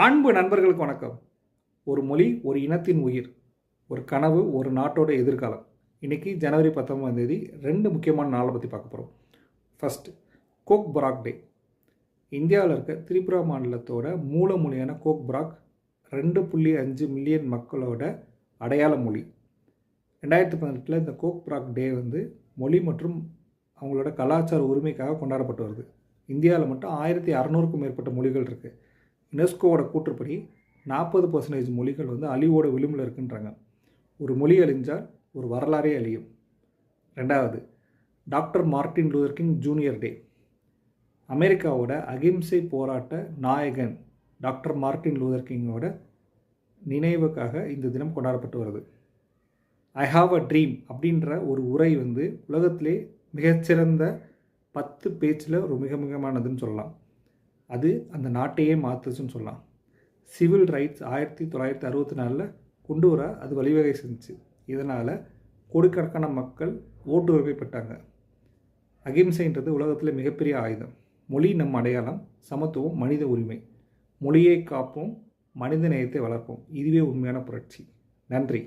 அன்பு நண்பர்களுக்கு வணக்கம். ஒரு மொழி, ஒரு இனத்தின் உயிர், ஒரு கனவு, ஒரு நாட்டோட எதிர்காலம். இன்றைக்கி ஜனவரி 19 2 முக்கியமான நாளை பற்றி பார்க்க போகிறோம். ஃபஸ்ட்டு, கோக் பராக் டே. இந்தியாவில் இருக்க திரிபுரா மாநிலத்தோட மூல மொழியான கோக் பராக் 2.5 மில்லியன் மக்களோட அடையாள மொழி. 2018 இந்த கோக் பராக் டே மொழி மற்றும் அவங்களோட கலாச்சார உரிமைக்காக கொண்டாடப்பட்டு வருது. இந்தியாவில் மட்டும் 1600க்கும் மேற்பட்ட மொழிகள் இருக்குது. யுனெஸ்கோவோட கூற்றுப்படி 40% மொழிகள் அழிவோட விளிம்பில் இருக்குன்றாங்க. ஒரு மொழி அழிஞ்சால் ஒரு வரலாறே அழியும். ரெண்டாவது, doctor Martin Luther King junior day. அமெரிக்காவோட அகிம்சை போராட்ட நாயகன் டாக்டர் மார்ட்டின் லூதர் கிங்கோட நினைவுக்காக இந்த தினம் கொண்டாடப்பட்டு வருது. ஐ ஹாவ் அ ட்ரீம் அப்படின்ற ஒரு உரை உலகத்திலே மிகச்சிறந்த 10 பேச்சில் ஒரு மிக முக்கியமானதுன்னு சொல்லலாம். அது அந்த நாட்டையே மாற்றுச்சுன்னு சொல்லலாம். சிவில் ரைட்ஸ் 1964 கொண்டு வர அது வழிவகை செஞ்சுச்சு. இதனால் கோடிக்கணக்கான மக்கள் ஓட்டு உரிமை பெற்றாங்க. அகிம்சைன்றது உலகத்தில் மிகப்பெரிய ஆயுதம். மொழி நம் அடையாளம், சமத்துவம், மனித உரிமை. மொழியை காப்போம், மனித நேயத்தை வளர்ப்போம். இதுவே உண்மையான புரட்சி. நன்றி.